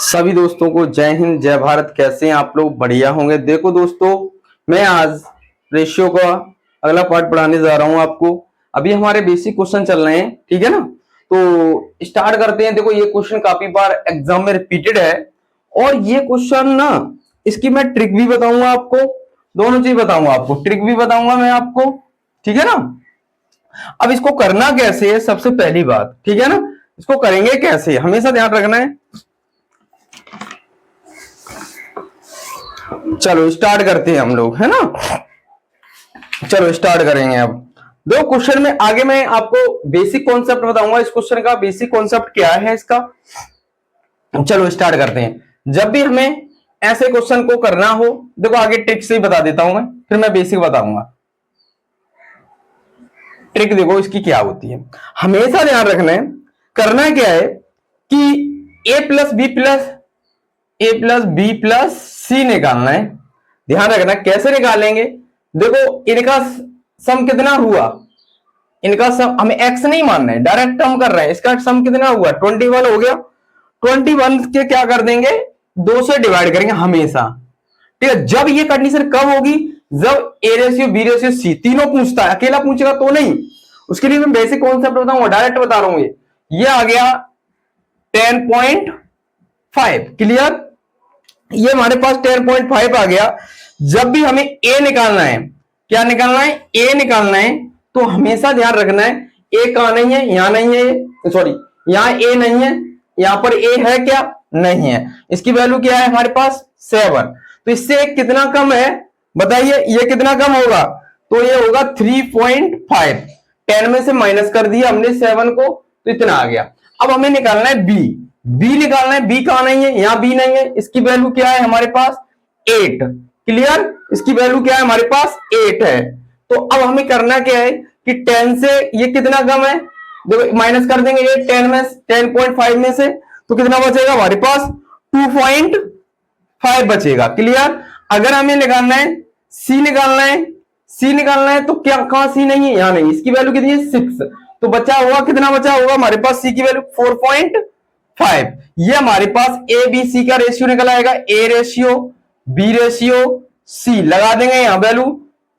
सभी दोस्तों को जय हिंद जय भारत। कैसे हैं आप लोग? बढ़िया होंगे। देखो दोस्तों, मैं आज रेशियो का अगला पार्ट पढ़ाने जा रहा हूं आपको। अभी हमारे बेसिक क्वेश्चन चल रहे हैं, ठीक है ना। तो स्टार्ट करते हैं। देखो, ये क्वेश्चन काफी बार एग्जाम में रिपीटेड है और ये क्वेश्चन ना, इसकी मैं ट्रिक भी बताऊंगा आपको, दोनों चीज बताऊंगा आपको, ट्रिक भी बताऊंगा मैं आपको, ठीक है ना। अब इसको करना कैसे है, सबसे पहली बात, ठीक है ना। इसको करेंगे कैसे, हमेशा ध्यान रखना है। चलो स्टार्ट करते हैं हम लोग, है ना। चलो स्टार्ट करेंगे। अब दो क्वेश्चन में आगे मैं आपको बेसिक कॉन्सेप्ट बताऊंगा। इस क्वेश्चन का बेसिक कॉन्सेप्ट क्या है इसका। चलो स्टार्ट करते हैं। जब भी हमें ऐसे क्वेश्चन को करना हो, देखो आगे ट्रिक से ही बता देता हूं मैं, फिर मैं बेसिक बताऊंगा। ट्रिक देखो इसकी क्या होती है, हमेशा ध्यान रखना है। करना क्या है कि ए प्लस बी प्लस सी निकालना है। ध्यान रखना कैसे निकालेंगे। देखो इनका सम कितना हुआ, इनका सम हमें एक्स नहीं मानना है, डायरेक्ट हम कर रहे हैं। इसका सम कितना हुआ, 21 हो गया। 21 के क्या कर देंगे, 2 से डिवाइड करेंगे हमेशा, ठीक है। जब ये कंडीशन कब होगी, जब A ratio B ratio C तीनों पूछता है, अकेला पूछेगा तो नहीं। उसके लिए मैं बेसिक कॉन्सेप्ट बताऊंगा, डायरेक्ट बता रहा हूं। ये आ गया 10.5, क्लियर। ये हमारे पास 10.5 आ गया। जब भी हमें ए निकालना है, क्या निकालना है, ए निकालना है, तो हमेशा ध्यान रखना है ए कहां नहीं है, यहां नहीं है, सॉरी यहां ए नहीं है, यहां पर ए है क्या, नहीं है। इसकी वैल्यू क्या है हमारे पास 7। तो इससे कितना कम है बताइए, ये कितना कम होगा, तो ये होगा 3.5। 10 में से माइनस कर दिया हमने 7 को, तो इतना आ गया। अब हमें निकालना है बी। बी निकालना है, बी कहां नहीं है, यहां बी नहीं है। इसकी वैल्यू क्या है हमारे पास 8, क्लियर। इसकी वैल्यू क्या है हमारे पास 8 है। तो अब हमें करना क्या है कि 10 से ये कितना कम है, देखो माइनस कर देंगे ये 10 में 10.5 में से, तो कितना बचेगा हमारे पास 2.5 बचेगा, क्लियर। अगर हमें निकालना है सी निकालना है, सी निकालना है तो क्या कहां सी नहीं है, यहां नहीं। इसकी वैल्यू कितनी है 6, तो बचा होगा कितना, बचा होगा हमारे पास सी की वैल्यू 4.5। ये हमारे पास ए बी सी का रेशियो निकल आएगा, A ratio B ratio C लगा देंगे यहां वैल्यू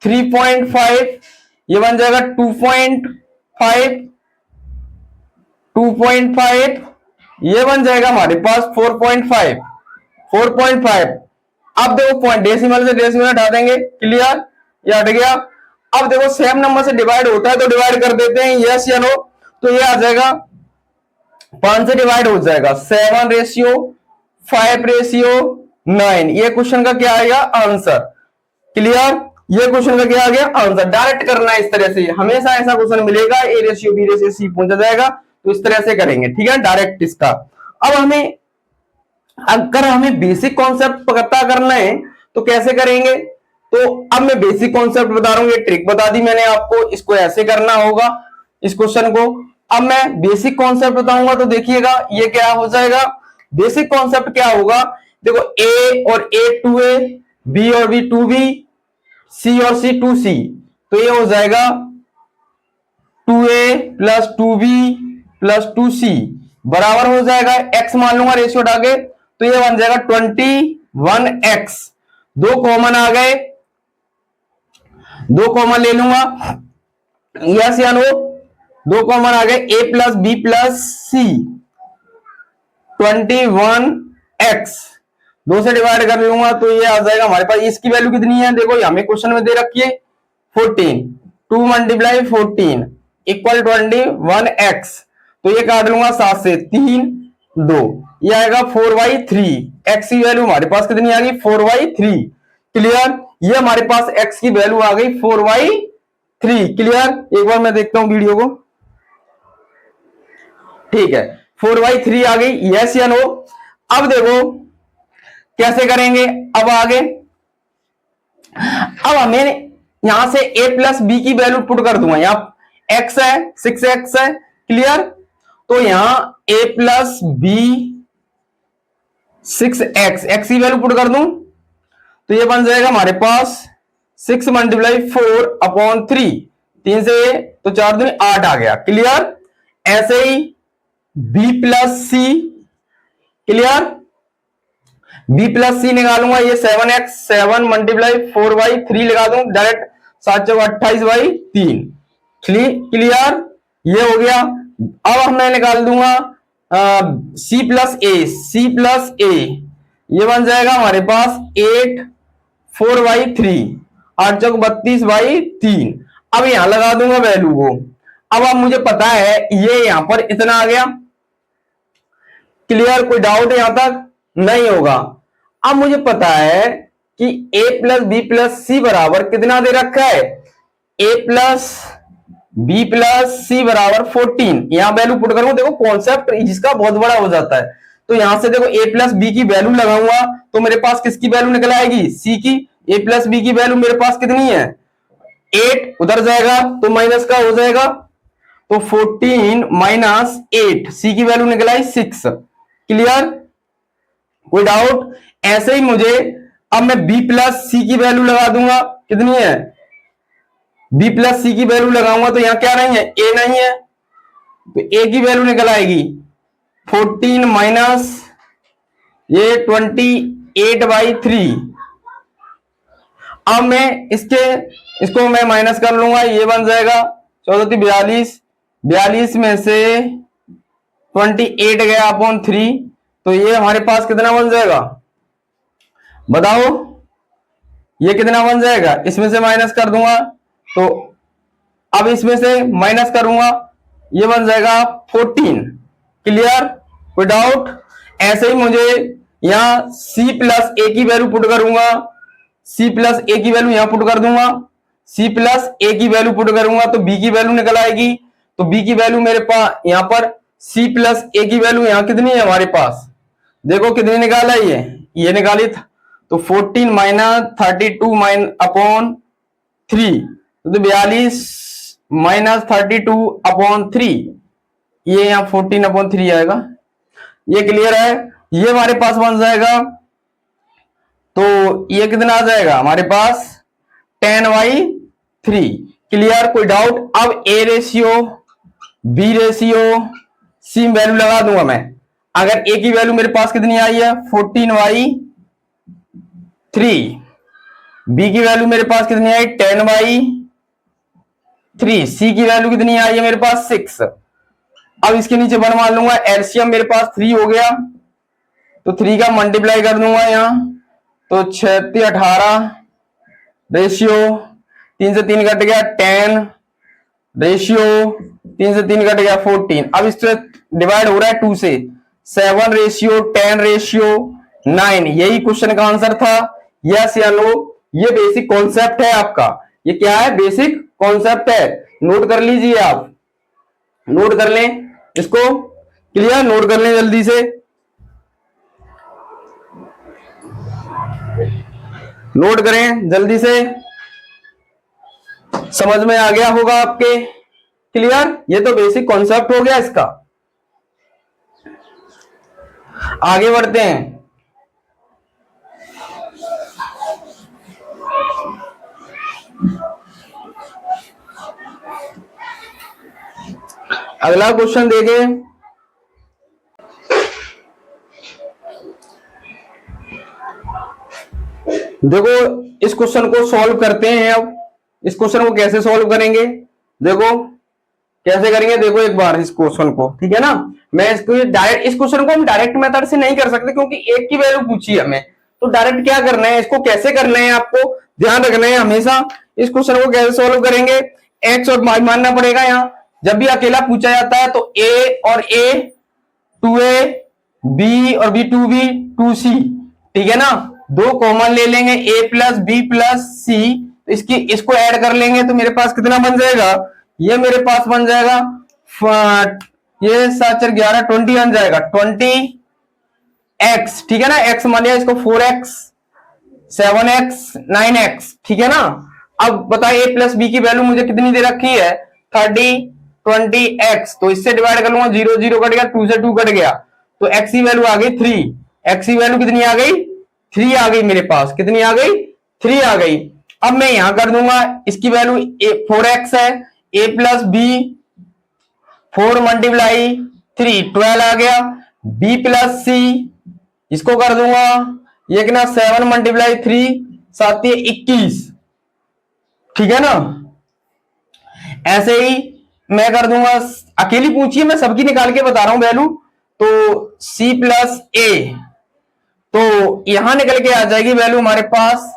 3.5, ये बन जाएगा 2.5, 2.5, ये बन जाएगा हमारे पास 4.5, 4.5। अब देखो पॉइंट डेसिमल से डेसिमल हटा देंगे, क्लियर, ये हट गया। अब देखो सेम नंबर से डिवाइड होता है तो डिवाइड कर देते हैं, यस या नो। तो ये आ जाएगा 5 से डिवाइड हो जाएगा 7 रेशियो 5 रेशियो 9। ये क्वेश्चन का क्या आएगा आंसर, क्लियर। ये क्वेश्चन का क्या आ गया आंसर। डायरेक्ट करना है इस तरह से, हमेशा ऐसा क्वेश्चन मिलेगा A ratio B ratio C पूछा जाएगा, तो इस तरह से करेंगे, ठीक है, डायरेक्ट इसका। अब हमें अगर हमें बेसिक कॉन्सेप्ट पता करना है तो कैसे करेंगे। तो अब मैं बेसिक कॉन्सेप्ट बता रहा हूं, ये ट्रिक बता दी मैंने आपको, इसको ऐसे करना होगा इस क्वेश्चन को। अब मैं बेसिक कॉन्सेप्ट बताऊंगा तो देखिएगा ये क्या हो जाएगा। बेसिक कॉन्सेप्ट क्या होगा, देखो ए और ए 2a, बी और बी 2b, सी और सी 2c, तो ये हो जाएगा 2a plus 2b plus 2c बराबर हो जाएगा, x मान लूंगा रेशियो उठा के, तो ये बन जाएगा 21x। दो कॉमन आ गए, दो कॉमन ले लूंगा, यस या नो। दो कॉमन आ गए, a plus B plus C 21x, 2 से डिवाइड कर लूंगा तो ये आ जाएगा हमारे पास। इसकी वैल्यू कितनी है, देखो हमें क्वेश्चन में दे रखी है 14, 2 मल्टीप्लाई 14 इक्वल 21x। तो ये काट लूंगा 7 से 3 2, ये आएगा 4/3। x की वैल्यू हमारे पास कितनी आ गई 4/3, क्लियर। ये हमारे पास x की वैल्यू आ गई 4/3, क्लियर। एक बार मैं देखता हूं वीडियो को, ठीक है, 4/3 आ गई, यस या नो। अब देखो कैसे करेंगे, अब आगे, अब हमें यहां से a प्लस बी की वैल्यू पुट कर दूंगा, यहां x है 6x है, क्लियर। तो यहां a plus B 6x, x की वैल्यू पुट कर दूं तो ये बन जाएगा हमारे पास 6 मल्टीप्लाई 4/3, 3 से ए तो 4 दूनी 8 आ गया। क्लियर। ऐसे ही बी प्लस सी, क्लियर, बी प्लस सी निकालूंगा, ये 7x 7 मल्टीप्लाई 4/3 लगा दूं डायरेक्ट, 7 चौक 28/3। क्लियर, ये हो गया। अब मैं निकाल दूंगा सी प्लस ए, सी प्लस ए, ये बन जाएगा हमारे पास 8 4/3, 8 चौक 32/3। अब यहां लगा दूंगा वैल्यू को। अब मुझे पता है ये यहां पर इतना आ गया। क्लियर, कोई डाउट यहां तक नहीं होगा। अब मुझे पता है कि a प्लस बी प्लस सी बराबर कितना दे रखा है, a प्लस बी प्लस सी बराबर 14। यहां वैल्यू पुट करूंगा, देखो कॉन्सेप्ट इसका बहुत बड़ा हो जाता है। तो यहां से देखो a प्लस बी की वैल्यू लगाऊंगा तो मेरे पास किसकी वैल्यू निकल आएगी, c की। a प्लस बी की वैल्यू मेरे पास कितनी है, 8, उधर जाएगा तो माइनस का हो जाएगा, तो 14 माइनस 8, सी की वैल्यू निकल आई 6। क्लियर, कोई डाउट। ऐसे ही मुझे अब मैं b प्लस सी की वैल्यू लगा दूंगा, कितनी है, b प्लस सी की वैल्यू लगाऊंगा तो यहां क्या नहीं है, a नहीं है, तो a की वैल्यू निकल आएगी 14 माइनस ये 28/3। अब मैं इसको मैं माइनस कर लूंगा, ये बन जाएगा 14 42, 42 में से 28 गया अपॉन 3, तो ये हमारे पास कितना बन जाएगा, बताओ ये कितना बन जाएगा। इसमें से माइनस कर दूंगा तो अब इसमें से माइनस करूंगा, ये बन जाएगा 14। क्लियर, कोई डाउट। ऐसे ही मुझे यहां c प्लस ए की वैल्यू पुट करूंगा, c प्लस ए की वैल्यू यहां पुट कर दूंगा, c प्लस ए की वैल्यू पुट करूंगा तो b की वैल्यू निकल आएगी। तो b की वैल्यू मेरे पास यहां पर c प्लस ए की वैल्यू यहां कितनी है हमारे पास, देखो कितनी निकाला ये निकाली था, तो 14 माइनस 32 अपॉन 3, तो 42 माइनस 32 अपॉन 3, ये यहां 14/3 आएगा। ये क्लियर है, ये हमारे पास बन जाएगा, तो ये कितना आ जाएगा हमारे पास 10/3। क्लियर, कोई डाउट। अब a ratio b ratio c value लगा दूंगा मैं। अगर a की वैल्यू मेरे पास कितनी आई है 14/3, b की वैल्यू मेरे पास कितनी आई 10/3, c की वैल्यू कितनी आई है मेरे पास 6। अब इसके नीचे बनवा लूंगा, एलसीएम मेरे पास 3 हो गया, तो 3 का मल्टीप्लाई कर दूंगा यहां, तो 36 18 रेशियो 3 से 3 कट गया 10 रेशियो 3 से 3 कट गया 14। अब इससे डिवाइड हो रहा है 2 से, 7 रेशियो 10 रेशियो 9। यही क्वेश्चन का आंसर था। यस या नो, ये बेसिक कॉन्सेप्ट है आपका। ये क्या है, बेसिक कॉन्सेप्ट है। नोट कर लीजिए, आप नोट कर लें इसको। क्लियर, नोट कर लें जल्दी से, नोट करें जल्दी से, समझ में आ गया होगा आपके। क्लियर, ये तो बेसिक कॉन्सेप्ट हो गया इसका। आगे बढ़ते हैं। अगला क्वेश्चन देखें। देखो इस क्वेश्चन को सॉल्व करते हैं। अब इस क्वेश्चन को कैसे सॉल्व करेंगे, देखो कैसे करेंगे, देखो एक बार इस क्वेश्चन को, ठीक है ना। मैं इसको डायरेक्ट, इस क्वेश्चन को हम डायरेक्ट मेथड से नहीं कर सकते क्योंकि एक की वैल्यू पूछी है हमें, तो डायरेक्ट क्या करना है, इसको कैसे करना है आपको ध्यान रखना है हमेशा। इस क्वेश्चन को कैसे सॉल्व करेंगे, एक्स और वाई मानना पड़ेगा। यहाँ जब भी अकेला पूछा जाता है तो ए और ए, 2a बी और बी 2b 2c, ठीक है ना। दो कॉमन ले लेंगे, a प्लस बी प्लस सी, इसको ऐड कर लेंगे तो मेरे पास कितना बन जाएगा, ये मेरे पास बन जाएगा ये 7 4 11 20 बन जाएगा 20x, ठीक है ना। x मान लिया, इसको 4x 7x 9x, ठीक है ना। अब बताइए a प्लस बी की वैल्यू मुझे कितनी दे रखी है 30 20x, तो इससे डिवाइड कर लूंगा, 0 0 कट गया, 2 से 2 कट गया, तो x की वैल्यू आ गई 3। x की वैल्यू कितनी आ गई 3 आ गई मेरे पास, कितनी आ गई 3 आ गई। अब मैं यहां कर दूंगा, इसकी वैल्यू 4x है, ए प्लस बी 4 मल्टीप्लाई 3 12 आ गया। बी प्लस सी इसको कर दूंगा, ये कितना 7 मल्टीप्लाई 3 7 21, ठीक है ना। ऐसे ही मैं कर दूंगा, अकेली पूछिए, मैं सबकी निकाल के बता रहा हूं वैल्यू। तो सी प्लस ए, तो यहां निकल के आ जाएगी वैल्यू हमारे पास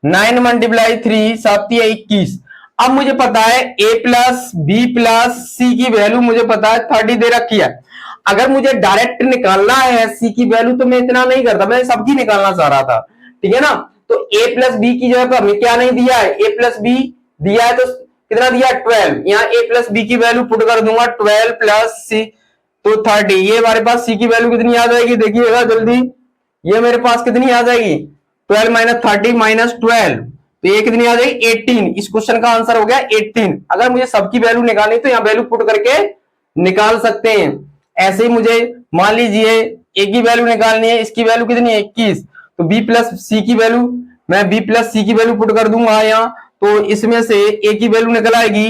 9 मल्टीप्लाई 3 7 21। अब मुझे पता है ए प्लस बी प्लस सी की वैल्यू मुझे पता है 30 दे रखी है। अगर मुझे डायरेक्ट निकालना है सी की वैल्यू तो मैं इतना नहीं करता, मैं सबकी निकालना चाह रहा था, ठीक है ना। तो ए प्लस बी की जगह पर हमें क्या नहीं दिया है, ए प्लस बी दिया है, तो कितना दिया 12। यहाँ ए प्लस बी की वैल्यू पुट कर दूंगा 12 प्लस सी तो 30। ये हमारे पास सी की वैल्यू कितनी आ जाएगी, देखिएगा जल्दी, ये मेरे पास कितनी आ जाएगी 12 माइनस 30 माइनस 12, तो ये कितनी आ जाएगी 18। इस क्वेश्चन का आंसर हो गया 18। अगर मुझे सबकी वैल्यू निकालनी तो यहाँ वैल्यू पुट करके निकाल सकते हैं। ऐसे ही मुझे मान लीजिए ए की वैल्यू निकालनी है, इसकी वैल्यू कितनी है 21, तो बी प्लस सी की वैल्यू, मैं बी प्लस सी की वैल्यू पुट कर दूंगा यहाँ, तो इसमें से ए की वैल्यू निकल आएगी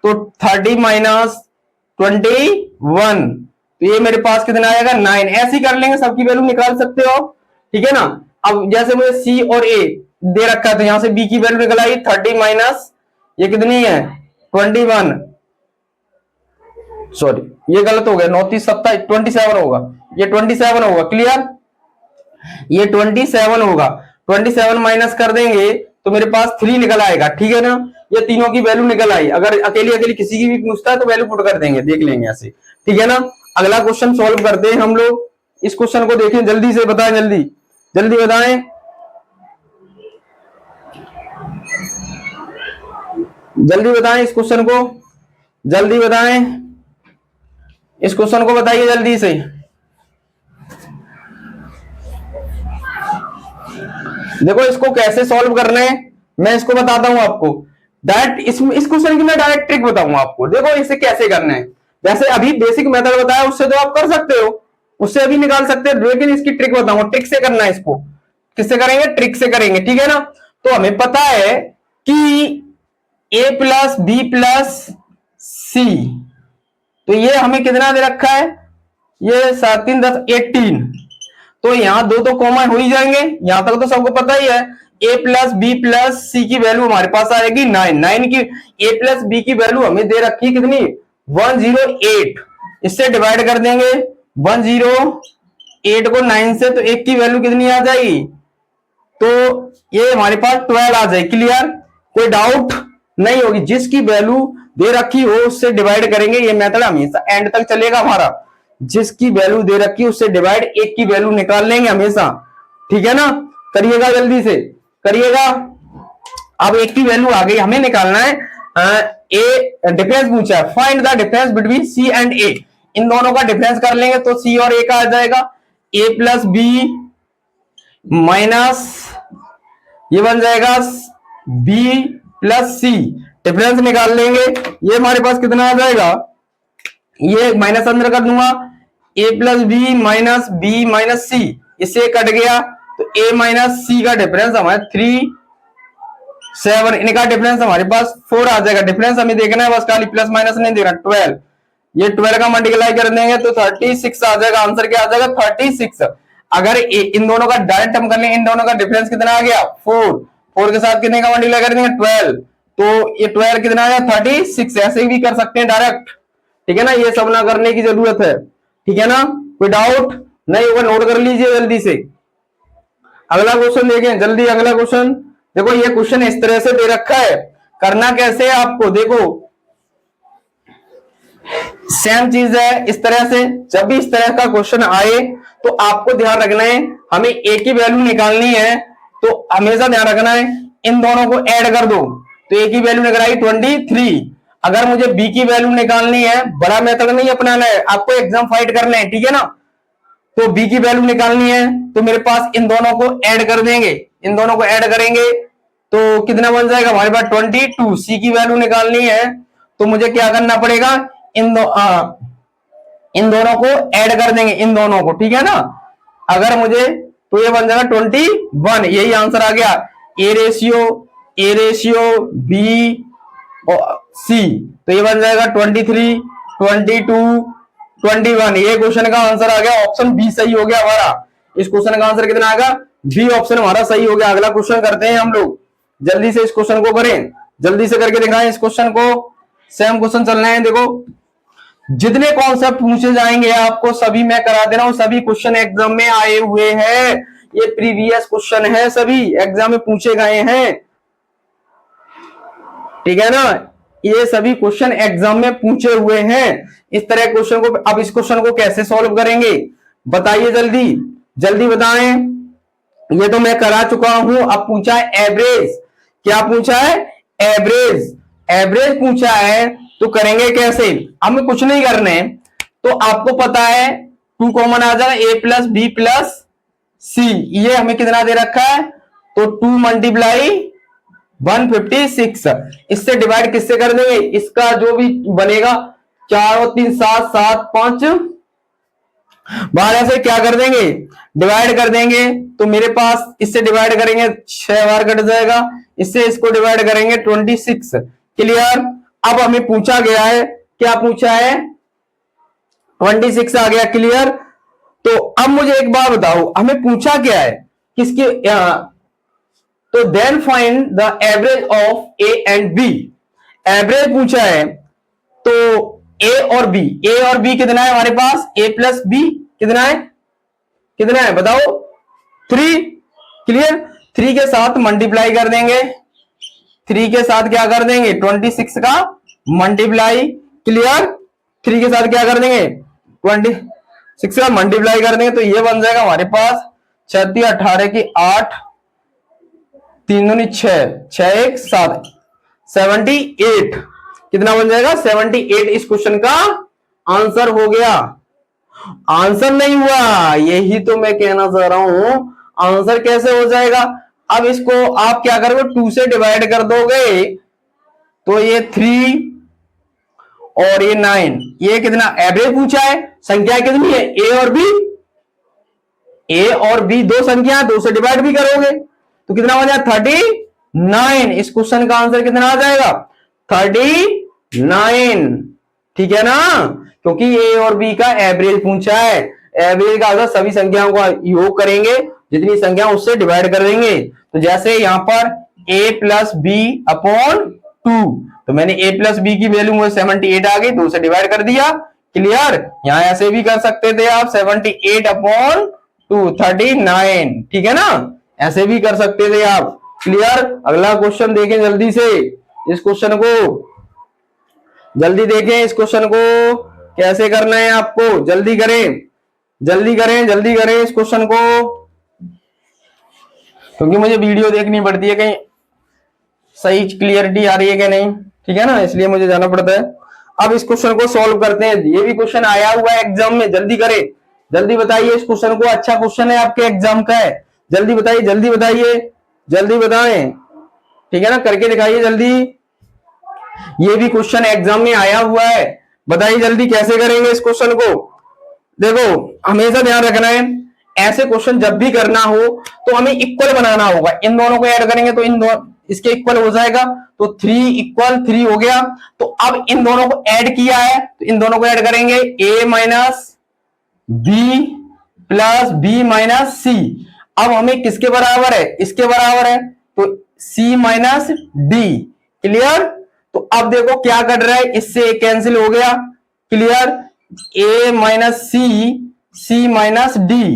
तो 30 माइनस 21, तो ये मेरे पास कितना आएगा 9। ऐसे ही कर लेंगे, सबकी वैल्यू निकाल सकते हो, ठीक है ना। अब जैसे मुझे सी और ए दे रखा है तो यहां से बी की वैल्यू निकल आई 30 माइनस ये कितनी है 21, सॉरी ये गलत हो गया, 29 27 27 होगा, ये 27 होगा, क्लियर, ये 27 होगा। 27 माइनस कर देंगे तो मेरे पास 3 निकल आएगा, ठीक है ना। ये तीनों की वैल्यू निकल आई। अगर अकेली अकेली किसी की भी पूछता है तो वैल्यू पुट कर देंगे, देख लेंगे ऐसे, ठीक है ना। अगला क्वेश्चन सॉल्व करते हैं हम लोग। इस क्वेश्चन को देखें, जल्दी से बताएं, जल्दी जल्दी बताएं, जल्दी बताएं इस क्वेश्चन को, जल्दी बताएं इस क्वेश्चन को, बताइए जल्दी से। देखो इसको कैसे सॉल्व करना है मैं इसको बताता हूं आपको। डायरेक्ट इस क्वेश्चन की मैं डायरेक्ट ट्रिक बताऊंगा आपको। देखो इसे कैसे करना है, वैसे अभी बेसिक मेथड बताया उससे तो आप कर सकते हो, उससे अभी निकाल सकते हो, लेकिन इसकी ट्रिक बताऊंगा। ट्रिक से करना है इसको, किससे करेंगे, ट्रिक से करेंगे, ठीक है ना। तो हमें पता है कि ए प्लस बी प्लस सी, तो ये हमें कितना दे रखा है, ये 7 3 10 18, तो यहां दो तो कॉमन हो ही जाएंगे, यहां तक तो सबको पता ही है। ए प्लस बी प्लस सी की वैल्यू हमारे पास आएगी 9, 9 की ए प्लस बी की वैल्यू हमें दे रखी कितनी 108, इससे डिवाइड कर देंगे 108 को 9 से, तो एक की वैल्यू कितनी आ जाएगी, तो ये हमारे पास 12 आ जाए, क्लियर, कोई डाउट नहीं होगी। जिसकी वैल्यू दे रखी हो उससे डिवाइड करेंगे, ये मेथड हमेशा एंड तक चलेगा हमारा। जिसकी वैल्यू दे रखी है उससे डिवाइड, एक की वैल्यू निकाल लेंगे हमेशा, ठीक है ना। करिएगा जल्दी से करिएगा। अब एक की वैल्यू आ गई, हमें निकालना है ए डिफरेंस पूछा है, find the difference between C and A. इन दोनों का डिफरेंस कर लेंगे तो सी और ए का आ जाएगा ए प्लस बी माइनस ये बन जाएगा बी प्लस सी, डिफरेंस निकाल लेंगे, ये हमारे पास कितना आ जाएगा, ये माइनस अंदर कर दूंगा, A plus B minus B minus C, इससे कट गया, तो ए माइनस सी का डिफरेंस हमारे 3 7, इनका डिफरेंस हमारे पास 4 आ जाएगा। डिफरेंस हमें देखना है बस, खाली प्लस माइनस नहीं देखना। 12, ये 12 का मल्टीप्लाई कर देंगे तो 36 आ जाएगा, आंसर क्या आ जाएगा 36। अगर इन दोनों का डायरेक्ट हम कर लेंगे, इन दोनों का डिफरेंस कितना आ गया 4, 4 के साथ कितने का मल्टीप्लाई कर देंगे 12, तो ये 12 कितना आ गया 36। ऐसे भी कर सकते हैं डायरेक्ट, ठीक है ना, ये सब ना करने की जरूरत है, ठीक है ना, कोई डाउट नहीं होगा, नोट कर लीजिए जल्दी से। अगला क्वेश्चन देखें जल्दी, अगला क्वेश्चन देखो, ये क्वेश्चन इस तरह से दे रखा है, करना कैसे है आपको, देखो सेम चीज है इस तरह से। जब भी इस तरह का क्वेश्चन आए तो आपको ध्यान रखना है, हमें ए की वैल्यू निकालनी है, तो हमेशा ध्यान रखना है इन दोनों को ऐड कर दो, तो ए की वैल्यू निकल आई 23। अगर मुझे बी की वैल्यू निकालनी है, बड़ा मेथड नहीं अपनाना है, आपको एग्जाम फाइट करना है, ठीक है ना। तो बी की वैल्यू निकालनी है तो मेरे पास इन दोनों को ऐड कर देंगे, इन दोनों को ऐड करेंगे तो कितना बन जाएगा हमारे पास 22। सी की वैल्यू निकालनी है तो मुझे क्या करना पड़ेगा, इन दोनों को ऐड कर देंगे, इन दोनों को, ठीक है ना। अगर मुझे तो ये बन जाएगा 21, यही आंसर आ गया। ए रेशियो बी सी, तो ये बन जाएगा 23, 22, 21। ये क्वेश्चन का आंसर आ गया, ऑप्शन बी सही हो गया हमारा। इस क्वेश्चन का आंसर कितना आएगा, बी ऑप्शन हमारा सही हो गया। अगला क्वेश्चन करते हैं हम लोग, जल्दी से इस क्वेश्चन को करें, जल्दी से करके दिखाएं इस क्वेश्चन को। सेम क्वेश्चन चल रहे हैं, देखो जितने कॉन्सेप्ट पूछे जाएंगे आपको सभी मैं करा दे रहा हूं, सभी क्वेश्चन एग्जाम में आए हुए हैं, ये प्रीवियस क्वेश्चन है, सभी एग्जाम में पूछे गए हैं, ठीक है ना, ये सभी क्वेश्चन एग्जाम में पूछे हुए हैं। इस तरह क्वेश्चन को, अब इस क्वेश्चन को कैसे सॉल्व करेंगे बताइए, जल्दी जल्दी बताएं। ये तो मैं करा चुका हूं, अब पूछा है एवरेज, क्या पूछा है, एवरेज, एवरेज पूछा है, तो करेंगे कैसे, हमें कुछ नहीं करने, तो आपको पता है 2 कॉमन आ जाएगा, a प्लस बी प्लस सी, ये हमें कितना दे रखा है, तो 2 मल्टीप्लाई 156, इससे डिवाइड किससे कर देंगे, इसका जो भी बनेगा 4 और 3 7, 7 5 12 से क्या कर देंगे, डिवाइड कर देंगे, तो मेरे पास इससे डिवाइड करेंगे 6 बार कट जाएगा, इससे इसको डिवाइड करेंगे 26, क्लियर। अब हमें पूछा गया है, क्या पूछा है, 26 आ गया, क्लियर। तो अब मुझे एक बात बताओ, हमें पूछा क्या है, किसके, तो then find the average of A and B, average पूछा है, तो ए और बी, ए और बी कितना है हमारे पास, ए प्लस बी कितना है, कितना है बताओ, 3, क्लियर। 3 के साथ मल्टीप्लाई कर देंगे, 3 के साथ क्या कर देंगे, 26 का मल्टीप्लाई, क्लियर। 3 के साथ क्या कर देंगे, 26 का मल्टीप्लाई कर देंगे, तो ये बन जाएगा हमारे पास 36 18 की 8, 3 दूनी 6, 6 1 7, 78, कितना बन जाएगा 78, इस क्वेश्चन का आंसर हो गया। आंसर नहीं हुआ, यही तो मैं कहना चाह रहा हूं, आंसर कैसे हो जाएगा, अब इसको आप क्या करोगे, 2 से डिवाइड कर दोगे, तो ये 3 और ये 9, ये कितना एवरेज पूछा है, संख्या कितनी है, ए और बी, ए और बी दो संख्या, 2 से डिवाइड भी करोगे तो कितना हो जाएगा 39, इस क्वेश्चन का आंसर कितना आ जाएगा 39, ठीक है ना, क्योंकि ए और बी का एवरेज पूछा है, एवरेज का अगर सभी संख्याओं का योग करेंगे, जितनी संख्या उससे डिवाइड कर देंगे, तो जैसे यहां पर a प्लस बी अपॉन 2, तो मैंने a प्लस बी की वैल्यू मुझे 78 आ गई, 2 से डिवाइड कर दिया, क्लियर। यहां ऐसे भी कर सकते थे आप, 78 अपॉन 2 39, ठीक है ना, ऐसे भी कर सकते थे आप, क्लियर। अगला क्वेश्चन देखें जल्दी से, इस क्वेश्चन को जल्दी देखें, इस क्वेश्चन को कैसे करना है आपको, जल्दी करें जल्दी करें जल्दी करें इस क्वेश्चन को, क्योंकि मुझे वीडियो देखनी पड़ती है कहीं सही क्लियरिटी आ रही है कि नहीं, ठीक है ना, इसलिए मुझे जाना पड़ता है। अब इस क्वेश्चन को सॉल्व करते हैं, ये भी क्वेश्चन आया हुआ है एग्जाम में, जल्दी करें, जल्दी बताइए इस क्वेश्चन को, अच्छा क्वेश्चन है आपके एग्जाम का है, जल्दी बताइए जल्दी बताइए, जल्दी बताएं, ठीक है ना, करके दिखाइए जल्दी, ये भी क्वेश्चन एग्जाम में आया हुआ है, बताइए जल्दी कैसे करेंगे इस क्वेश्चन को। देखो हमेशा ध्यान रखना है, ऐसे क्वेश्चन जब भी करना हो तो हमें इक्वल बनाना होगा, इन दोनों को ऐड करेंगे तो इन दोनों इसके इक्वल हो जाएगा, तो 3 इक्वल 3 हो गया, तो अब इन दोनों को ऐड किया है, तो इन दोनों को ऐड करेंगे, a minus B plus B minus C, अब हमें किसके बराबर है, इसके बराबर है, तो c माइनस डी, क्लियर। तो अब देखो क्या कर रहा है, इससे कैंसिल हो गया, clear, a minus C minus D,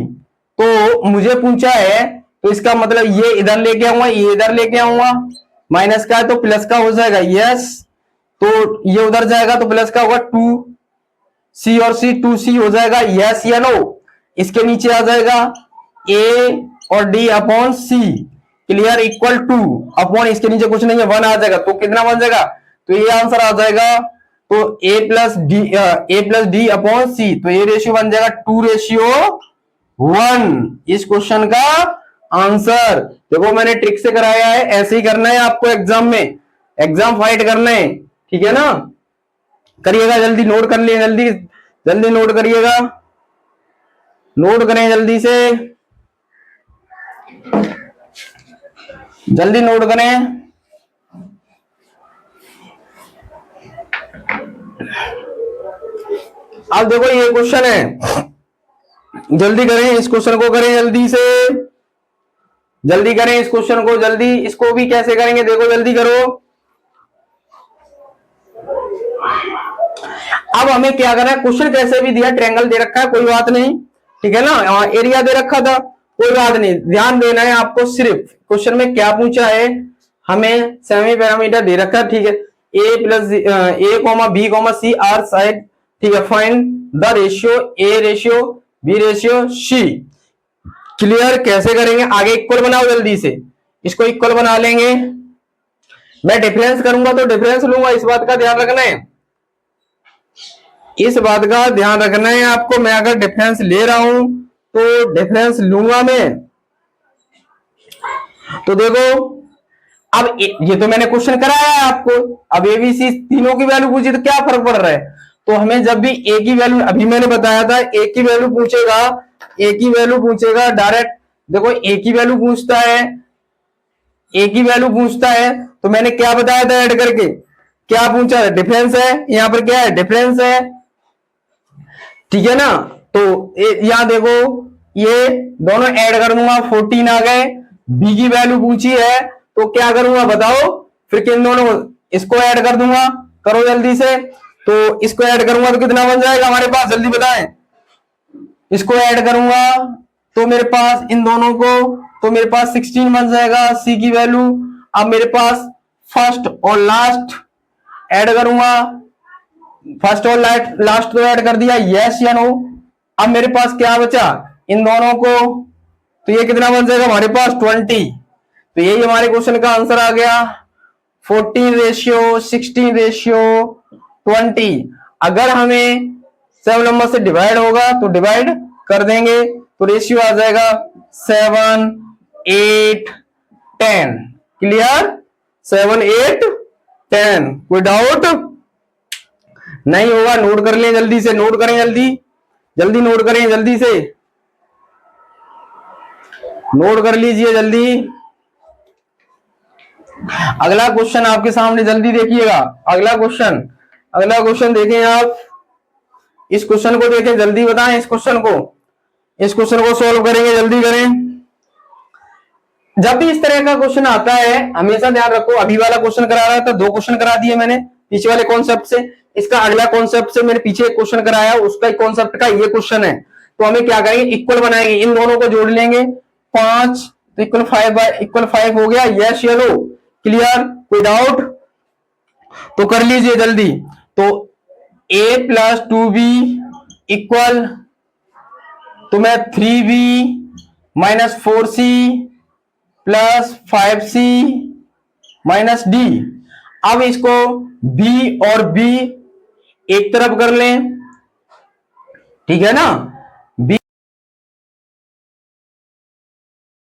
तो मुझे पूछा है, तो इसका मतलब ये इधर लेके आऊंगा, ये इधर लेके आऊंगा, माइनस का है तो प्लस का हो जाएगा, यस, तो ये उधर जाएगा तो प्लस का होगा 2c और c 2c हो जाएगा, यस या नो, इसके नीचे आ जाएगा a और d upon c, clear, equal 2 upon इसके नीचे कुछ नहीं है 1 आ जाएगा, तो कितना बन जाएगा, तो ये आंसर आ जाएगा, तो a प्लस डी अपॉन सी, तो ये रेशियो बन जाएगा 2:1, इस क्वेश्चन का आंसर। देखो मैंने ट्रिक से कराया है, ऐसे ही करना है आपको एग्जाम में, एग्जाम फाइट करना है, ठीक है ना, करिएगा जल्दी, नोट कर लिए, जल्दी जल्दी नोट करिएगा, नोट करें जल्दी से, जल्दी नोट करें, अब देखो ये क्वेश्चन है, जल्दी करें इस क्वेश्चन को, करें जल्दी से, जल्दी करें इस क्वेश्चन को, जल्दी। इसको भी कैसे करेंगे देखो, जल्दी करो। अब हमें क्या करना है, क्वेश्चन कैसे भी दिया, ट्रायंगल दे रखा है कोई बात नहीं, ठीक है ना, एरिया दे रखा था कोई बात नहीं, ध्यान देना है आपको सिर्फ क्वेश्चन में क्या पूछा है। हमें सेमी पैरामीटर दे रखा है, ठीक है, A plus A comma B comma C are side, ठीक है, find the ratio A ratio B ratio C. Clear, कैसे करेंगे, आगे इक्वल बनाओ जल्दी से, इसको इक्वल बना लेंगे। मैं डिफरेंस करूंगा तो डिफरेंस लूंगा, इस बात का ध्यान रखना है, इस बात का ध्यान रखना है आपको। मैं अगर डिफरेंस ले रहा हूं तो डिफरेंस लूंगा मैं। तो देखो, अब ये तो मैंने क्वेश्चन कराया है आपको, अब एबीसी तीनों की वैल्यू पूछी तो क्या फर्क पड़ रहा है। तो हमें जब भी ए की वैल्यू, अभी मैंने बताया था ए की वैल्यू पूछेगा, ए की वैल्यू पूछेगा डायरेक्ट, देखो ए की वैल्यू पूछता है, ए की वैल्यू पूछता है, तो मैंने क्या बताया था ऐड करके, क्या पूछा है, डिफरेंस है, यहां पर क्या है, डिफरेंस है, ठीक है ना। तो यहां देखो, ये दोनों ऐड कर दूंगा, 14 आ गए, बी की वैल्यू पूछी है तो क्या करूंगा बताओ, फिर किन दोनों, इसको ऐड कर दूंगा, करो जल्दी से। तो इसको ऐड करूंगा तो कितना बन जाएगा हमारे पास, जल्दी बताएं। इसको ऐड करूंगा तो मेरे पास इन दोनों को, तो मेरे पास 16 बन जाएगा सी की वैल्यू। अब मेरे पास फर्स्ट और लास्ट ऐड करूंगा, फर्स्ट और लास्ट तो ऐड कर दिया, यस या नो। अब मेरे पास क्या बचा, इन दोनों को, तो ये कितना बन जाएगा हमारे पास 20। तो यही हमारे क्वेश्चन का आंसर आ गया, 14 रेशियो 16 रेशियो 20। अगर हमें 7 नंबर से डिवाइड होगा तो डिवाइड कर देंगे, तो रेशियो आ जाएगा 7 8 10। क्लियर, 7 8 10। कोई डाउट नहीं होगा, नोट कर लें जल्दी से, नोट करें जल्दी, जल्दी नोट करें, जल्दी से नोट कर लीजिए जल्दी। अगला क्वेश्चन आपके सामने, जल्दी देखिएगा, अगला क्वेश्चन, अगला क्वेश्चन देखें आप, इस क्वेश्चन को देखें, जल्दी बताएं इस क्वेश्चन को, इस क्वेश्चन को सॉल्व करेंगे, जल्दी करें। जब भी इस तरह का क्वेश्चन आता है हमेशा ध्यान रखो, अभी वाला क्वेश्चन करा रहा था, 2 क्वेश्चन करा दिए मैंने पीछे वाले कॉन्सेप्ट से, इसका अगला कॉन्सेप्ट से मैंने पीछे एक क्वेश्चन कराया, उसका एक कॉन्सेप्ट का ये क्वेश्चन है। तो हमें क्या करेंगे, इक्वल बनाएंगे, इन दोनों को जोड़ लेंगे, 5 तो इक्वल 5 हो गया, यस येलो। क्लियर, कोई डाउट, तो कर लीजिए जल्दी। तो a प्लस 2b इक्वल, तो मैं 3b minus 4c plus 5c minus d। अब इसको b और b एक तरफ कर लें, ठीक है ना,